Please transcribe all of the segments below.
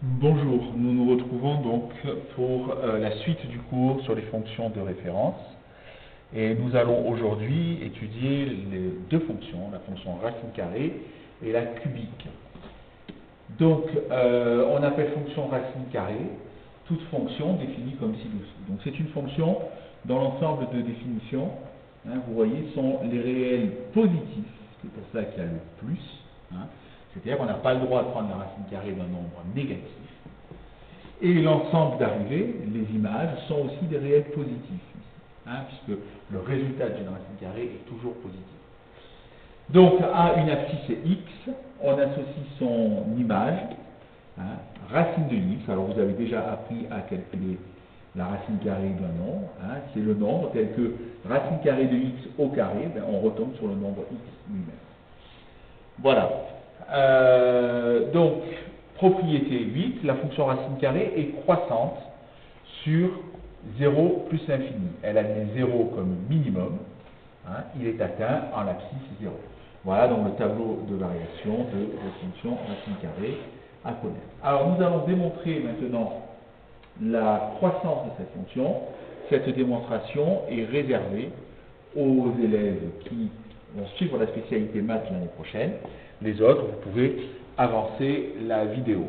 Bonjour, nous nous retrouvons donc pour la suite du cours sur les fonctions de référence et nous allons aujourd'hui étudier les deux fonctions, la fonction racine carrée et la cubique. Donc on appelle fonction racine carrée toute fonction définie comme ci-dessous. Donc c'est une fonction dont l'ensemble de définitions, vous voyez, sont les réels positifs, c'est pour ça qu'il y a le plus, c'est-à-dire qu'on n'a pas le droit de prendre la racine carrée d'un nombre négatif. Et l'ensemble d'arrivées, les images, sont aussi des réels positifs, puisque le résultat d'une racine carrée est toujours positif. Donc à une abscisse x, on associe son image, racine de x. Alors vous avez déjà appris à calculer la racine carrée d'un nombre, c'est le nombre tel que racine carrée de x au carré, on retombe sur le nombre x lui-même. Voilà. Donc, propriété 8, la fonction racine carrée est croissante sur 0 plus l'infini. Elle admet 0 comme minimum, il est atteint en l'abscisse 0. Voilà donc le tableau de variation de la fonction racine carrée à connaître. Alors nous allons démontrer maintenant la croissance de cette fonction. Cette démonstration est réservée aux élèves qui vont suivre la spécialité maths l'année prochaine. Les autres, vous pouvez avancer la vidéo.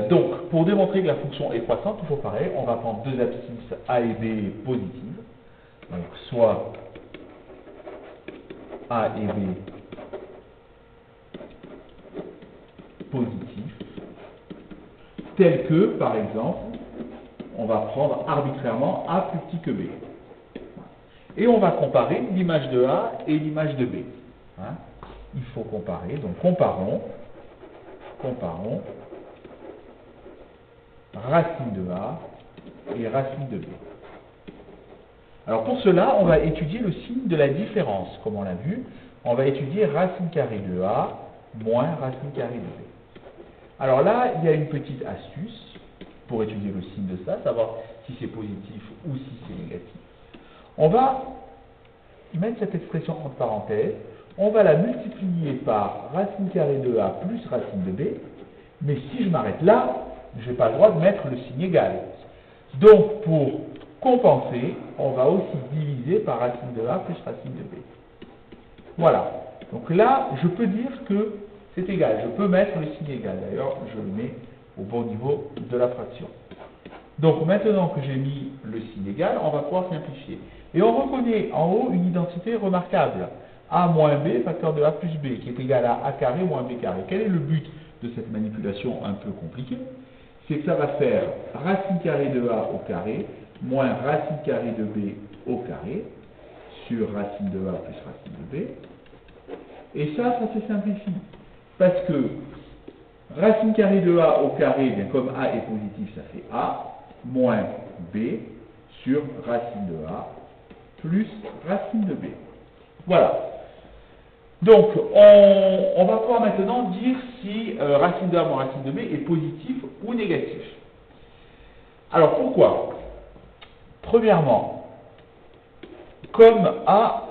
Donc, pour démontrer que la fonction est croissante, toujours pareil, on va prendre deux abscisses A et B positives. Donc, soit A et B positifs, tels que, par exemple, on va prendre arbitrairement A plus petit que B. Et on va comparer l'image de A et l'image de B. Il faut comparer, donc comparons racine de A et racine de B. Alors pour cela, on va étudier le signe de la différence, comme on l'a vu. On va étudier racine carrée de A moins racine carrée de B. Alors là, il y a une petite astuce pour étudier le signe de ça, savoir si c'est positif ou si c'est négatif. On va mettre cette expression entre parenthèses, on va la multiplier par racine carrée de A plus racine de B, mais si je m'arrête là, je n'ai pas le droit de mettre le signe égal. Donc pour compenser, on va aussi diviser par racine de A plus racine de B. Voilà. Donc là, je peux dire que c'est égal. Je peux mettre le signe égal. D'ailleurs, je le mets au bon niveau de la fraction. Donc maintenant que j'ai mis le signe égal, on va pouvoir simplifier. Et on reconnaît en haut une identité remarquable. A moins B, facteur de A plus B, qui est égal à A carré moins B carré. Quel est le but de cette manipulation un peu compliquée? C'est que ça va faire racine carrée de A au carré, moins racine carrée de B au carré, sur racine de A plus racine de B. Et ça se simplifie. Parce que racine carrée de A au carré, bien comme A est positif, ça fait A, moins B, sur racine de A, plus racine de B. Voilà. Donc, on va pouvoir maintenant dire si racine de A moins racine de B est positif ou négatif. Alors, pourquoi? Premièrement, comme A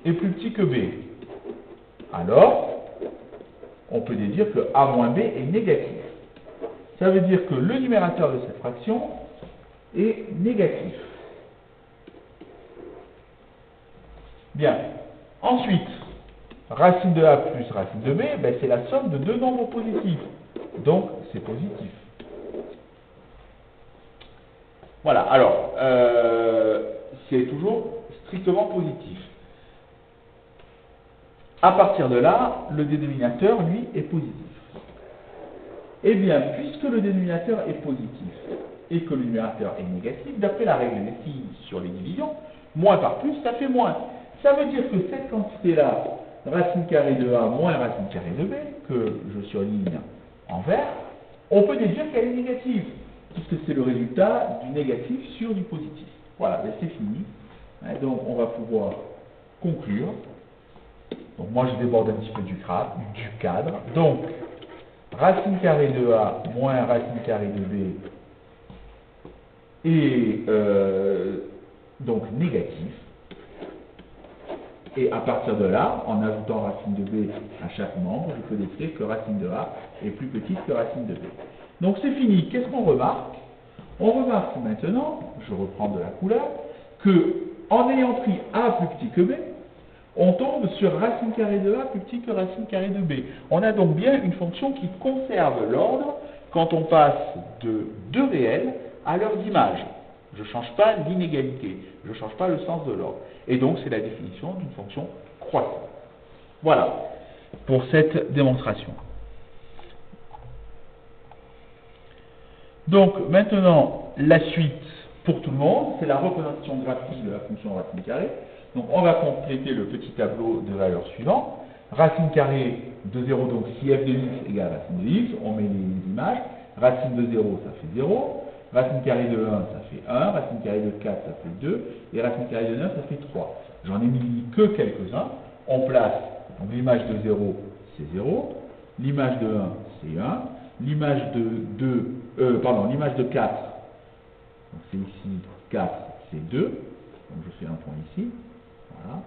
est plus petit que B, alors, on peut dire que A moins B est négatif. Ça veut dire que le numérateur de cette fraction est négatif. Bien. Ensuite, racine de A plus racine de B, c'est la somme de deux nombres positifs. Donc, c'est positif. Voilà. Alors, c'est toujours strictement positif. À partir de là, le dénominateur, lui, est positif. Eh bien, puisque le dénominateur est positif et que le numérateur est négatif, d'après la règle des signes sur les divisions, moins par plus, ça fait moins. Ça veut dire que cette quantité-là, racine carrée de A moins racine carrée de B, que je surligne en vert, on peut déduire qu'elle est négative, puisque c'est le résultat du négatif sur du positif. Voilà, c'est fini. Donc, on va pouvoir conclure. Donc, moi, je déborde un petit peu du cadre. Donc, racine carrée de A moins racine carrée de B est donc négatif. Et à partir de là, en ajoutant racine de b à chaque membre, je peux décrire que racine de a est plus petite que racine de b. Donc c'est fini. Qu'est-ce qu'on remarque? On remarque maintenant, je reprends de la couleur, que en ayant pris a plus petit que b, on tombe sur racine carrée de a plus petit que racine carrée de b. On a donc bien une fonction qui conserve l'ordre quand on passe de deux réels à leurs images. Je ne change pas l'inégalité, je ne change pas le sens de l'ordre. Et donc c'est la définition d'une fonction croissante. Voilà pour cette démonstration. Donc maintenant, la suite pour tout le monde, c'est la représentation graphique de la fonction racine carrée. Donc on va compléter le petit tableau de valeurs suivant. Racine carrée de 0, donc si f de x égale racine de x, on met les images. Racine de 0, ça fait 0. Racine carrée de 1, ça fait 1. Racine carrée de 4, ça fait 2. Et racine carrée de 9, ça fait 3. J'en ai mis que quelques-uns. On place, donc l'image de 0, c'est 0. L'image de 1, c'est 1. L'image de l'image de 4, donc c'est ici 4, c'est 2. Donc je fais un point ici. Voilà.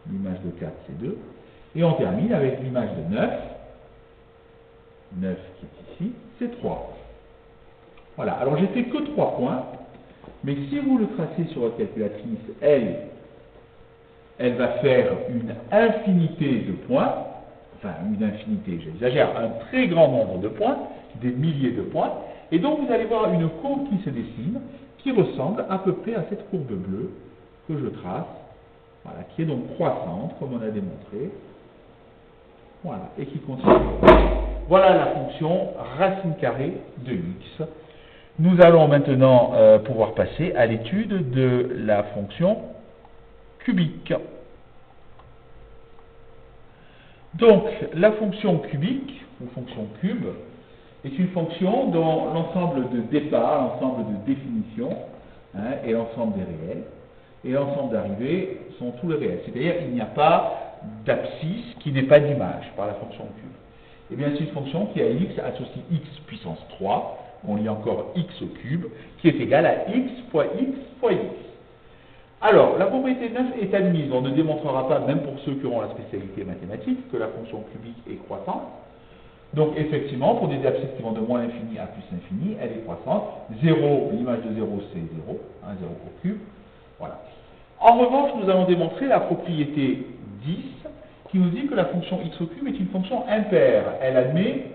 L'image de 4, c'est 2. Et on termine avec l'image de 9. 9 qui est ici, c'est 3. Voilà. Alors j'ai fait que 3 points. Mais si vous le tracez sur votre calculatrice, elle va faire une infinité de points. Enfin, une infinité, j'exagère, un très grand nombre de points, des milliers de points. Et donc vous allez voir une courbe qui se dessine, qui ressemble à peu près à cette courbe bleue que je trace. Voilà, qui est donc croissante, comme on a démontré. Voilà, et qui continue. Voilà la fonction racine carrée de x. Nous allons maintenant pouvoir passer à l'étude de la fonction cubique. Donc, la fonction cubique, ou fonction cube, est une fonction dont l'ensemble de départ, l'ensemble de définition, est l'ensemble des réels, et l'ensemble d'arrivée sont tous les réels. C'est-à-dire qu'il n'y a pas d'abscisse qui n'ait pas d'image par la fonction cube. Eh bien, c'est une fonction qui à x associe x puissance 3, on lit encore x au cube, qui est égal à x fois x fois x. Alors, la propriété 9 est admise. On ne démontrera pas, même pour ceux qui auront la spécialité mathématique, que la fonction cubique est croissante. Donc, effectivement, pour des abscisses qui vont de moins l'infini à plus l'infini, elle est croissante. 0, l'image de 0, c'est 0, 0 au cube. Voilà. En revanche, nous allons démontrer la propriété 10, qui nous dit que la fonction x au cube est une fonction impaire. Elle admet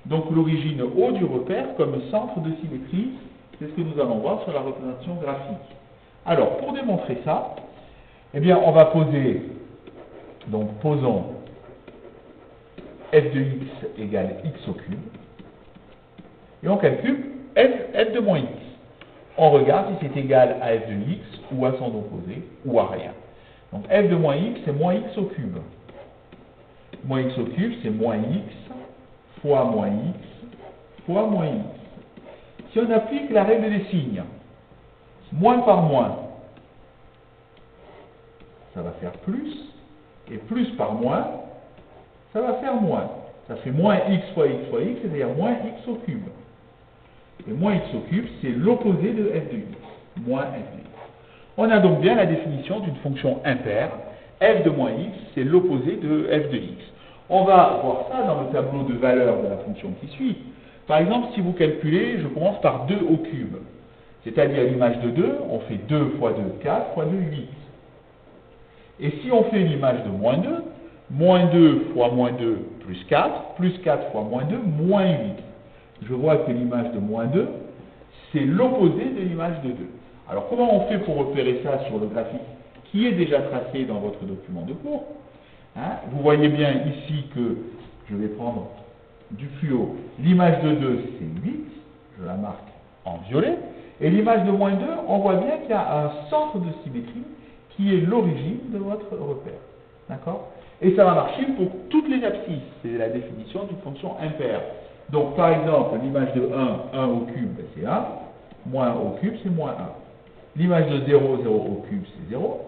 donc l'origine O du repère comme centre de symétrie. C'est ce que nous allons voir sur la représentation graphique. Alors, pour démontrer ça, eh bien, on va poser, donc posons f de x égale x au cube, et on calcule f de moins x. On regarde si c'est égal à f de x, ou à son opposé, ou à rien. Donc f de moins x, c'est moins x au cube. Moins x au cube, c'est moins x fois moins x fois moins x. Si on applique la règle des signes, moins par moins, ça va faire plus, et plus par moins, ça va faire moins. Ça fait moins x fois x fois x, c'est-à-dire moins x au cube. Et moins x au cube, c'est l'opposé de f de x, moins f de x. On a donc bien la définition d'une fonction impaire. F de moins x, c'est l'opposé de f de x. On va voir ça dans le tableau de valeur de la fonction qui suit. Par exemple, si vous calculez, je commence par 2 au cube. C'est-à-dire l'image de 2, on fait 2 fois 2, 4, fois 2, 8. Et si on fait l'image de moins 2 fois moins 2, plus 4 fois moins 2, moins 8. Je vois que l'image de moins 2, c'est l'opposé de l'image de 2. Alors comment on fait pour repérer ça sur le graphique qui est déjà tracé dans votre document de cours? Vous voyez bien ici que, je vais prendre du plus haut, l'image de 2 c'est 8, je la marque en violet, et l'image de moins 2, on voit bien qu'il y a un centre de symétrie qui est l'origine de votre repère. D'accord? Et ça va marcher pour toutes les abscisses, c'est la définition d'une fonction impaire. Donc par exemple, l'image de 1 au cube, c'est 1, moins 1 au cube, c'est moins 1. L'image de 0, 0 au cube, c'est 0.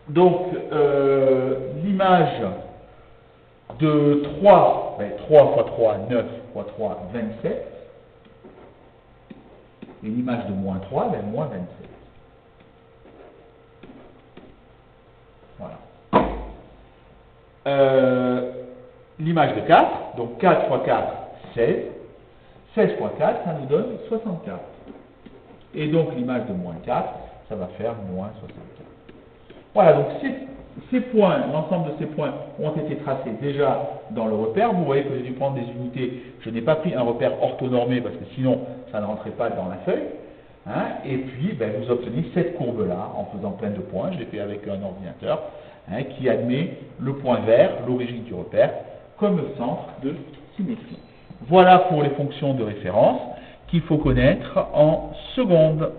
Donc, l'image de 3, 3 fois 3, 9 fois 3, 27. Et l'image de moins 3, moins 27. Voilà. L'image de 4, donc 4 fois 4, 16. 16 fois 4, ça nous donne 64. Et donc l'image de moins 4, ça va faire moins 64. Voilà, donc ces points, l'ensemble de ces points ont été tracés déjà dans le repère. Vous voyez que j'ai dû prendre des unités. Je n'ai pas pris un repère orthonormé parce que sinon ça ne rentrait pas dans la feuille. Hein, et puis vous obtenez cette courbe-là en faisant plein de points. Je l'ai fait avec un ordinateur qui admet le point vert, l'origine du repère, comme le centre de symétrie. Voilà pour les fonctions de référence qu'il faut connaître en seconde.